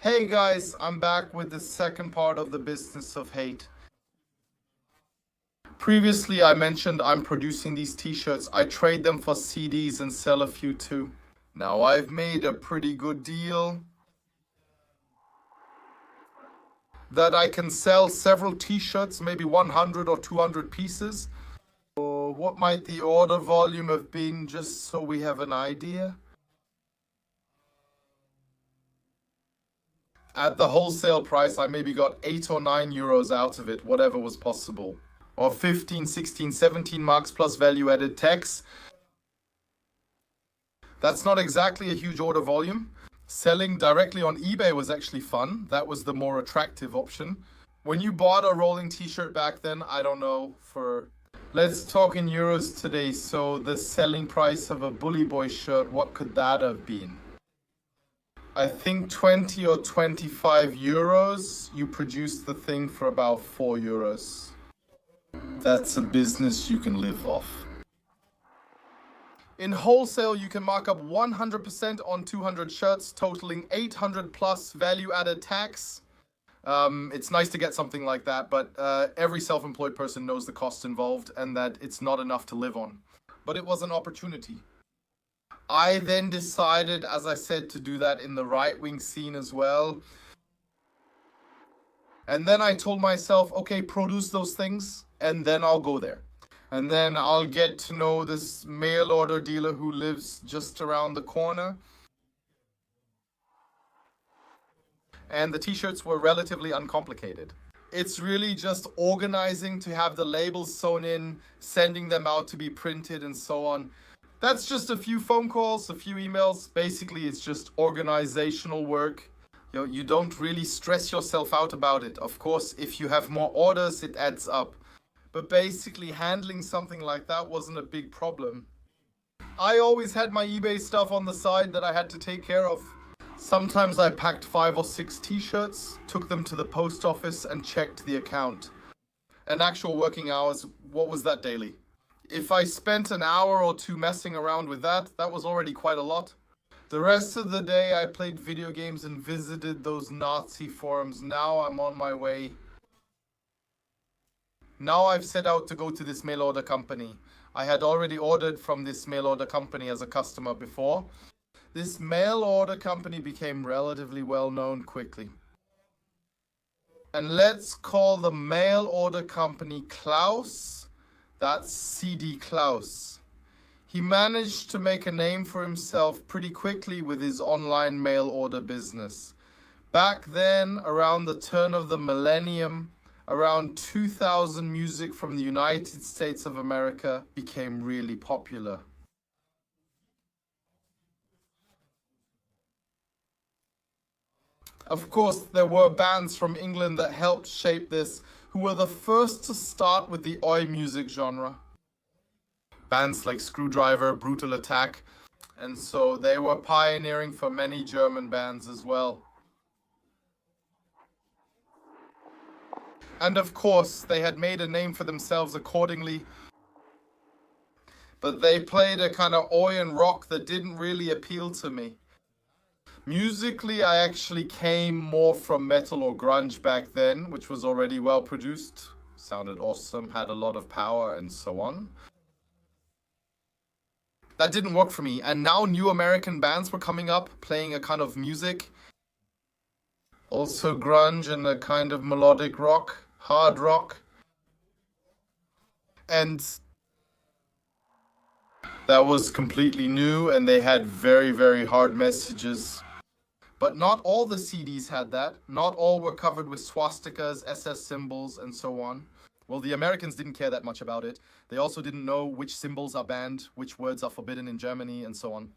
Hey guys, I'm back with the second part of the business of hate. Previously, I mentioned I'm producing these t-shirts. I trade them for CDs and sell a few too. Now I've made a pretty good deal that I can sell several t-shirts, maybe 100 or 200 pieces. So what might the order volume have been, just so we have an idea? At the wholesale price, I maybe got 8 or 9 euros out of it, whatever was possible. Or 15, 16, 17 marks plus value added tax. That's not exactly a huge order volume. Selling directly on eBay was actually fun. That was the more attractive option. When you bought a rolling t-shirt back then, I don't know, let's talk in euros today. So the selling price of a Bully Boy shirt, what could that have been? I think 20 or 25 euros. You produced the thing for about 4 euros. That's a business you can live off. In wholesale, you can mark up 100% on 200 shirts, totaling 800 plus value added tax. It's nice to get something like that, but every self-employed person knows the costs involved and that it's not enough to live on. But it was an opportunity. I then decided, as I said, to do that in the right-wing scene as well. And then I told myself, okay, produce those things, and then I'll go there. And then I'll get to know this mail order dealer who lives just around the corner. And the t-shirts were relatively uncomplicated. It's really just organizing to have the labels sewn in, sending them out to be printed and so on. That's just a few phone calls, a few emails. Basically, it's just organizational work. You don't really stress yourself out about it. Of course, if you have more orders, it adds up. But basically, handling something like that wasn't a big problem. I always had my eBay stuff on the side that I had to take care of. Sometimes I packed 5 or 6 t-shirts, took them to the post office and checked the account. And actual working hours, what was that daily? If I spent an hour or two messing around with that was already quite a lot. The rest of the day I played video games and visited those Nazi forums. Now I'm on my way. Now I've set out to go to this mail order company. I had already ordered from this mail order company as a customer before. This mail order company became relatively well known quickly. And let's call the mail order company Klaus. That's CD Klaus. He managed to make a name for himself pretty quickly with his online mail order business. Back then, around the turn of the millennium, around 2000, music from the United States of America became really popular. Of course, there were bands from England that helped shape this, who were the first to start with the oi music genre. Bands like Screwdriver, Brutal Attack, and so they were pioneering for many German bands as well. And of course, they had made a name for themselves accordingly, but they played a kind of oi and rock that didn't really appeal to me. Musically, I actually came more from metal or grunge back then, which was already well produced, sounded awesome, had a lot of power, and so on. That didn't work for me, and now new American bands were coming up, playing a kind of music. Also grunge and a kind of melodic rock, hard rock. And that was completely new, and they had very, very hard messages. But not all the CDs had that. Not all were covered with swastikas, SS symbols, and so on. Well, the Americans didn't care that much about it. They also didn't know which symbols are banned, which words are forbidden in Germany, and so on.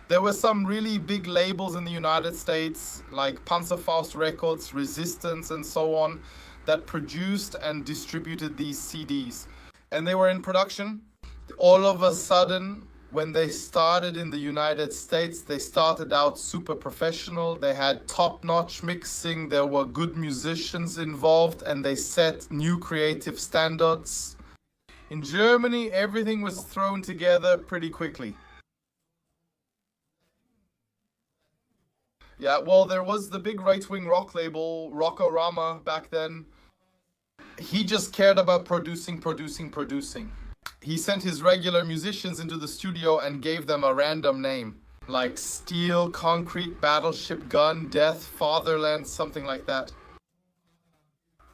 There were some really big labels in the United States, like Panzerfaust Records, Resistance, and so on, that produced and distributed these CDs. And they were in production. All of a sudden, when they started in the United States, they started out super professional. They had top-notch mixing. There were good musicians involved, and they set new creative standards. In Germany, everything was thrown together pretty quickly. Yeah, well, there was the big right-wing rock label, Rockorama, back then. He just cared about producing, producing, producing. He sent his regular musicians into the studio and gave them a random name, like Steel, Concrete, Battleship, Gun, Death, Fatherland, something like that.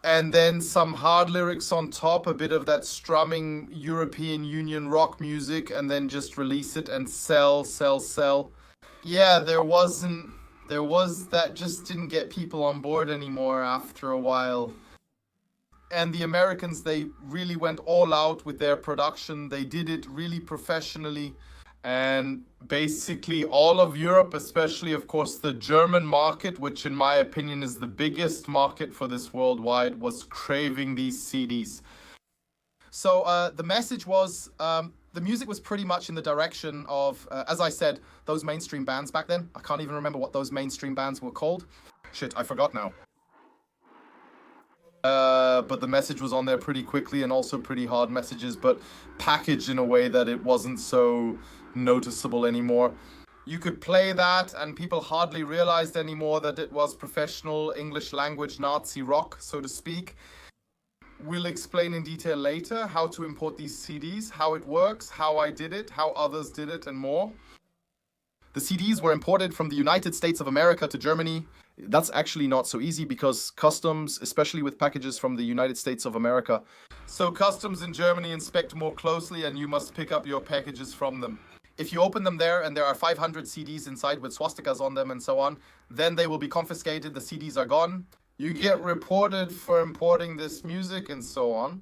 And then some hard lyrics on top, a bit of that strumming European Union rock music, and then just release it and sell, sell, sell. Yeah, there was that just didn't get people on board anymore after a while. And the Americans, they really went all out with their production. They did it really professionally. And basically, all of Europe, especially, of course, the German market, which in my opinion is the biggest market for this worldwide, was craving these CDs. So the message was the music was pretty much in the direction of, as I said, those mainstream bands back then. I can't even remember what those mainstream bands were called. Shit, I forgot now. But the message was on there pretty quickly and also pretty hard messages, but packaged in a way that it wasn't so noticeable anymore. You could play that and people hardly realized anymore that it was professional English language Nazi rock, so to speak. We'll explain in detail later how to import these CDs, how it works, how I did it, how others did it, and more. The CDs were imported from the United States of America to Germany. That's actually not so easy because customs, especially with packages from the United States of America, so customs in Germany inspect more closely and you must pick up your packages from them. If you open them there and there are 500 CDs inside with swastikas on them and so on, then they will be confiscated, the CDs are gone. You get reported for importing this music and so on.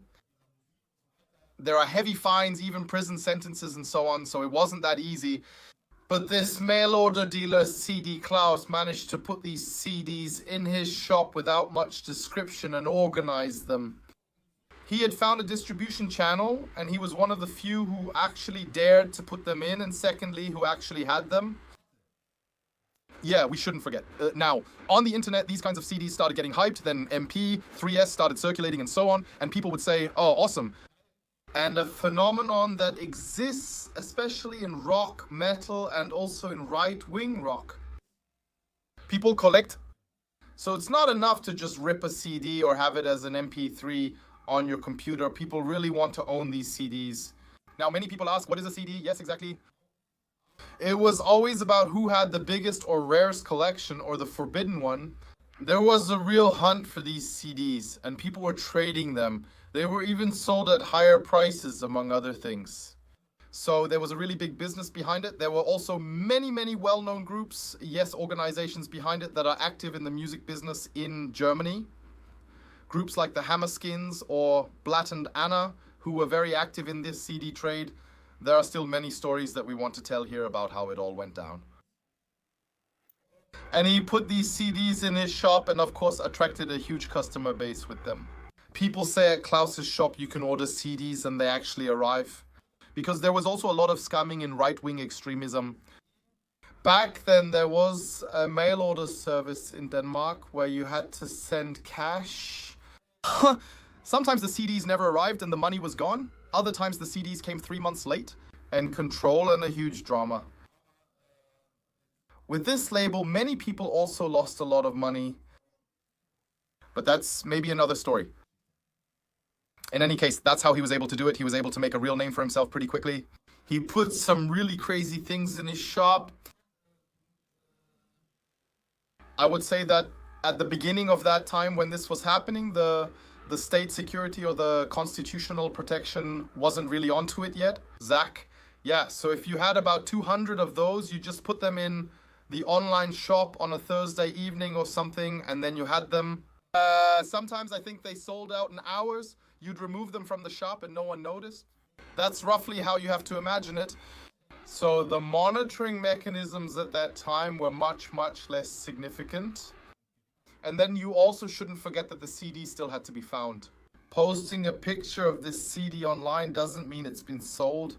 There are heavy fines, even prison sentences and so on, so it wasn't that easy. But this mail order dealer, CD Klaus, managed to put these CDs in his shop without much description and organize them. He had found a distribution channel, and he was one of the few who actually dared to put them in, and secondly, who actually had them. Yeah, we shouldn't forget. Now, on the internet, these kinds of CDs started getting hyped, then MP, 3S started circulating and so on, and people would say, oh, awesome. And a phenomenon that exists, especially in rock, metal, and also in right-wing rock. People collect. So it's not enough to just rip a CD or have it as an MP3 on your computer. People really want to own these CDs. Now, many people ask, what is a CD? Yes, exactly. It was always about who had the biggest or rarest collection or the forbidden one. There was a real hunt for these CDs, and people were trading them. They were even sold at higher prices, among other things. So there was a really big business behind it. There were also many, many well-known groups, yes, organizations behind it that are active in the music business in Germany. Groups like the Hammerskins or Blatt and Anna, who were very active in this CD trade. There are still many stories that we want to tell here about how it all went down. And he put these CDs in his shop and of course attracted a huge customer base with them. People say at Klaus's shop you can order CDs and they actually arrive. Because there was also a lot of scamming in right-wing extremism. Back then there was a mail order service in Denmark where you had to send cash. Sometimes the CDs never arrived and the money was gone. Other times the CDs came 3 months late. And control and a huge drama. With this label, many people also lost a lot of money. But that's maybe another story. In any case, that's how he was able to do it. He was able to make a real name for himself pretty quickly. He put some really crazy things in his shop. I would say that at the beginning of that time when this was happening, the state security or the constitutional protection wasn't really onto it yet. Zach. Yeah, so if you had about 200 of those, you just put them in the online shop on a Thursday evening or something, and then you had them. Sometimes I think they sold out in hours. You'd remove them from the shop and no one noticed. That's roughly how you have to imagine it. So the monitoring mechanisms at that time were much, much less significant. And then you also shouldn't forget that the CD still had to be found. Posting a picture of this CD online doesn't mean it's been sold.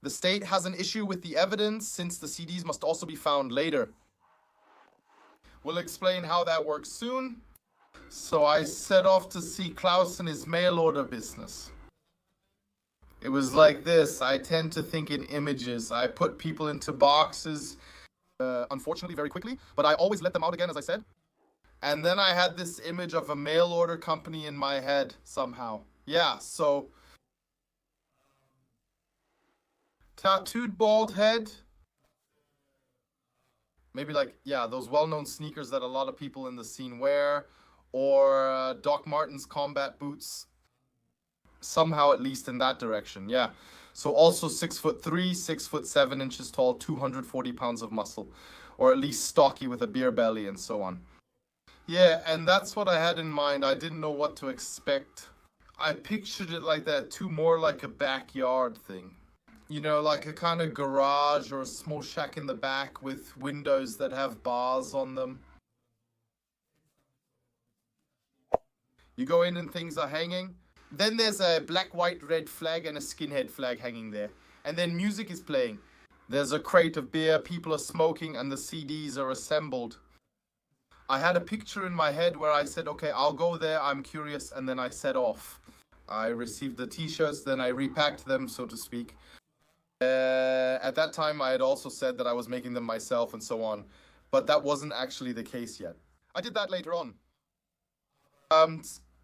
The state has an issue with the evidence since the CDs must also be found later. We'll explain how that works soon. So I set off to see Klaus in his mail order business. It was like this. I tend to think in images. I put people into boxes unfortunately, very quickly. But I always let them out again, as I said. And then I had this image of a mail order company in my head somehow. Yeah, so tattooed bald head. Maybe like, yeah, those well-known sneakers that a lot of people in the scene wear, or Doc Martens combat boots. Somehow, at least in that direction, yeah. So also 6'3", 6'7" tall, 240 pounds of muscle, or at least stocky with a beer belly and so on. Yeah, and that's what I had in mind. I didn't know what to expect. I pictured it like that too, more like a backyard thing. You know, like a kind of garage or a small shack in the back with windows that have bars on them. You go in and things are hanging. Then there's a black, white, red flag and a skinhead flag hanging there. And then music is playing. There's a crate of beer, people are smoking, and the CDs are assembled. I had a picture in my head where I said, okay, I'll go there, I'm curious, and then I set off. I received the t-shirts, then I repacked them, so to speak. At that time, I had also said that I was making them myself and so on. But that wasn't actually the case yet. I did that later on.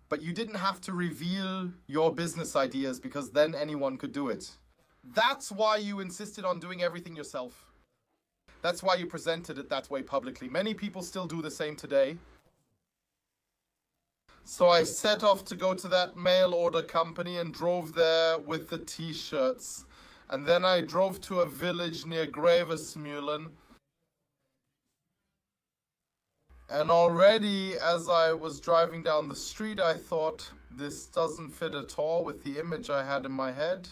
But you didn't have to reveal your business ideas because then anyone could do it. That's why you insisted on doing everything yourself. That's why you presented it that way publicly. Many people still do the same today. So I set off to go to that mail order company and drove there with the t-shirts. And then I drove to a village near Gravesmeulen. And already, as I was driving down the street, I thought, this doesn't fit at all with the image I had in my head.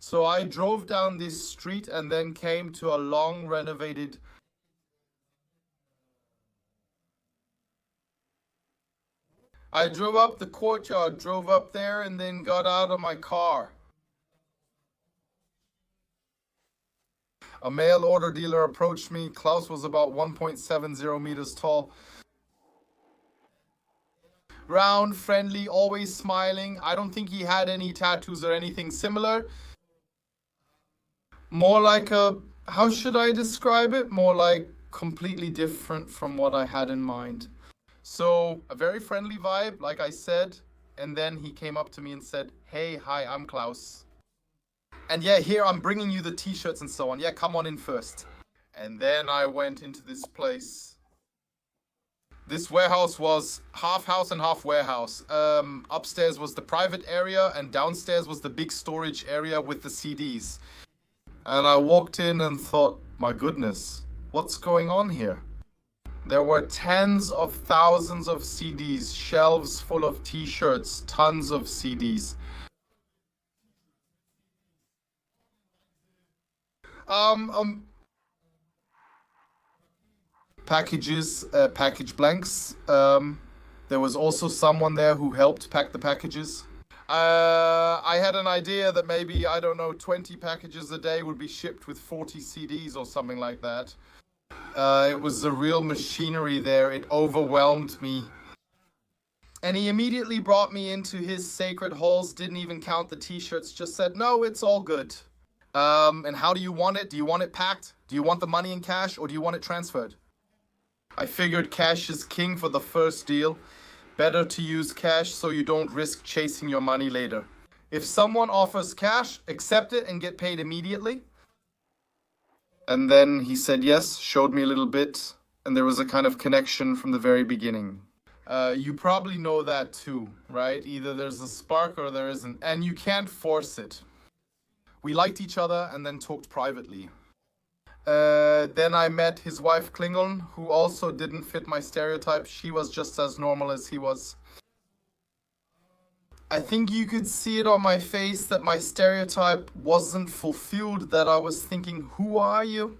So I drove down this street and then came to a long renovated... I drove up the courtyard, drove up there, and then got out of my car. A mail order dealer approached me. Klaus was about 1.70 meters tall. Round, friendly, always smiling. I don't think he had any tattoos or anything similar. More like a, how should I describe it? More like completely different from what I had in mind. So a very friendly vibe, like I said. And then he came up to me and said, hey, hi, I'm Klaus. And yeah, here I'm bringing you the t-shirts and so on. Yeah, come on in first. And then I went into this place. This warehouse was half house and half warehouse. Upstairs was the private area and downstairs was the big storage area with the CDs. And I walked in and thought, my goodness, what's going on here? There were tens of thousands of CDs, shelves full of t-shirts, tons of CDs. Packages, package blanks. There was also someone there who helped pack the packages. I had an idea that maybe, I don't know, 20 packages a day would be shipped with 40 CDs or something like that. It was a real machinery there. It overwhelmed me. And he immediately brought me into his sacred halls, didn't even count the t-shirts, just said, no, it's all good. And how do you want it? Do you want it packed? Do you want the money in cash or do you want it transferred? I figured cash is king for the first deal. Better to use cash so you don't risk chasing your money later. If someone offers cash, accept it and get paid immediately. And then he said yes, showed me a little bit, and there was a kind of connection from the very beginning. You probably know that too, right? Either there's a spark or there isn't, and you can't force it. We liked each other and then talked privately. Then I met his wife Klingon, who also didn't fit my stereotype. She was just as normal as he was. I think you could see it on my face that my stereotype wasn't fulfilled, that I was thinking, who are you?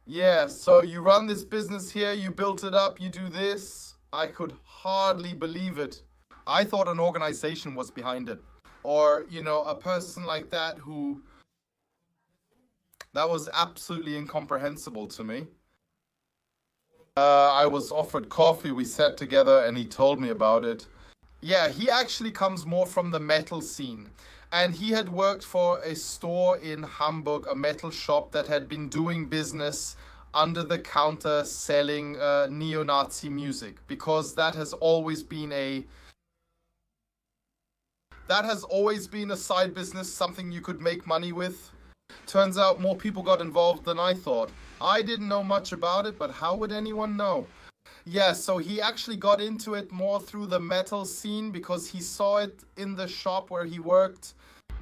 Yeah, so you run this business here, you built it up, you do this. I could hardly believe it. I thought an organization was behind it. Or, you know, a person like that who... That was absolutely incomprehensible to me. I was offered coffee, we sat together and he told me about it. Yeah, he actually comes more from the metal scene. And he had worked for a store in Hamburg, a metal shop that had been doing business under the counter selling neo-Nazi music, because that has always been a side business, something you could make money with. Turns out more people got involved than I thought. I didn't know much about it, but how would anyone know? Yeah, so he actually got into it more through the metal scene because he saw it in the shop where he worked.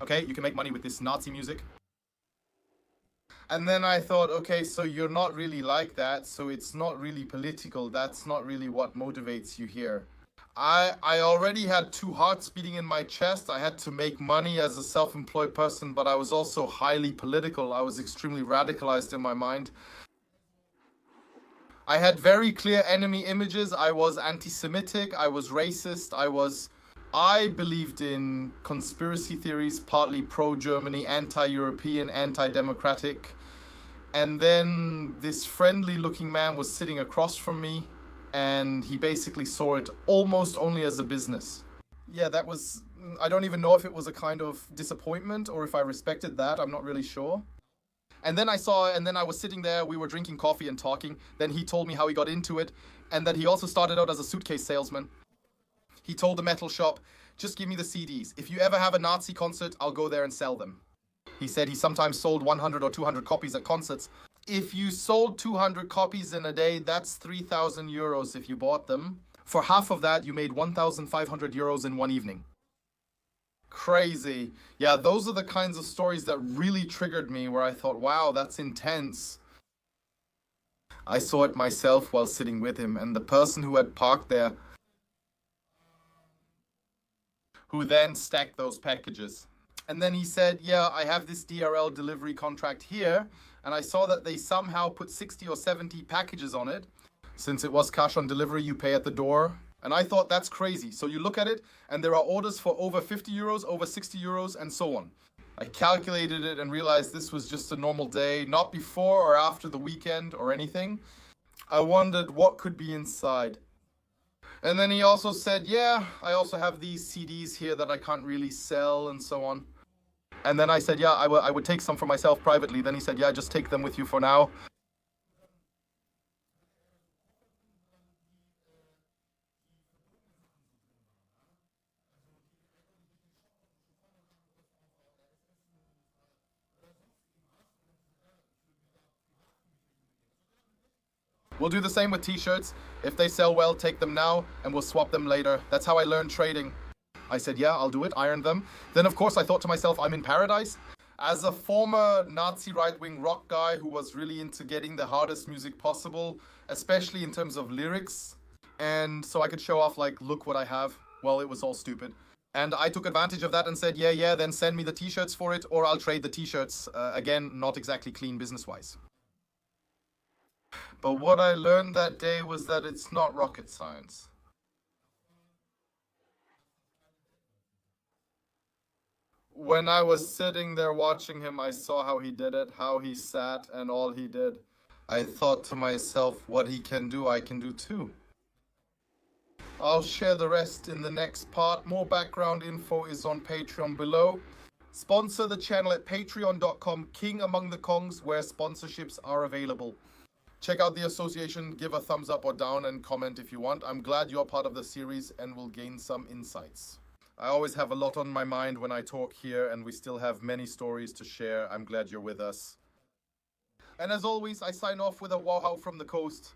Okay, you can make money with this Nazi music. And then I thought, okay, so you're not really like that, so it's not really political. That's not really what motivates you here. I already had two hearts beating in my chest. I had to make money as a self-employed person, but I was also highly political. I was extremely radicalized in my mind. I had very clear enemy images. I was anti-Semitic, I was racist, I believed in conspiracy theories, partly pro-Germany, anti-European, anti-democratic. And then this friendly-looking man was sitting across from me, and he basically saw it almost only as a business. Yeah, that was, I don't even know if it was a kind of disappointment or if I respected that. I'm not really sure. And then I was sitting there, we were drinking coffee and talking. Then he told me how he got into it, and that he also started out as a suitcase salesman. He told the metal shop, just give me the CDs. If you ever have a Nazi concert, I'll go there and sell them. He said he sometimes sold 100 or 200 copies at concerts. If you sold 200 copies in a day, that's 3,000 euros if you bought them. For half of that, you made 1,500 euros in one evening. Crazy. Yeah, those are the kinds of stories that really triggered me, where I thought, wow, that's intense. I saw it myself while sitting with him, and the person who had parked there, who then stacked those packages. And then he said, yeah, I have this DRL delivery contract here, and I saw that they somehow put 60 or 70 packages on it. Since it was cash on delivery, you pay at the door. And I thought, that's crazy. So you look at it, and there are orders for over 50 euros, over 60 euros, and so on. I calculated it and realized this was just a normal day, not before or after the weekend or anything. I wondered what could be inside. And then he also said, yeah, I also have these CDs here that I can't really sell and so on. And then I said, yeah, I would take some for myself privately. Then he said, yeah, just take them with you for now. We'll do the same with t-shirts. If they sell well, take them now and we'll swap them later. That's how I learned trading. I said, yeah, I'll do it, iron them. Then, of course, I thought to myself, I'm in paradise. As a former Nazi right-wing rock guy who was really into getting the hardest music possible, especially in terms of lyrics, and so I could show off, like, look what I have. Well, it was all stupid. And I took advantage of that and said, yeah, then send me the t-shirts for it, or I'll trade the t-shirts. Again, not exactly clean business-wise. But what I learned that day was that it's not rocket science. When I was sitting there watching him, I saw how he did it, how he sat, and all he did. I thought to myself, what he can do, I can do too. I'll share the rest in the next part. More background info is on Patreon below. Sponsor the channel at patreon.com, King Among the Kongs, where sponsorships are available. Check out the association, give a thumbs up or down, and comment if you want. I'm glad you're part of the series and will gain some insights. I always have a lot on my mind when I talk here, and we still have many stories to share. I'm glad you're with us. And as always, I sign off with a wow from the coast.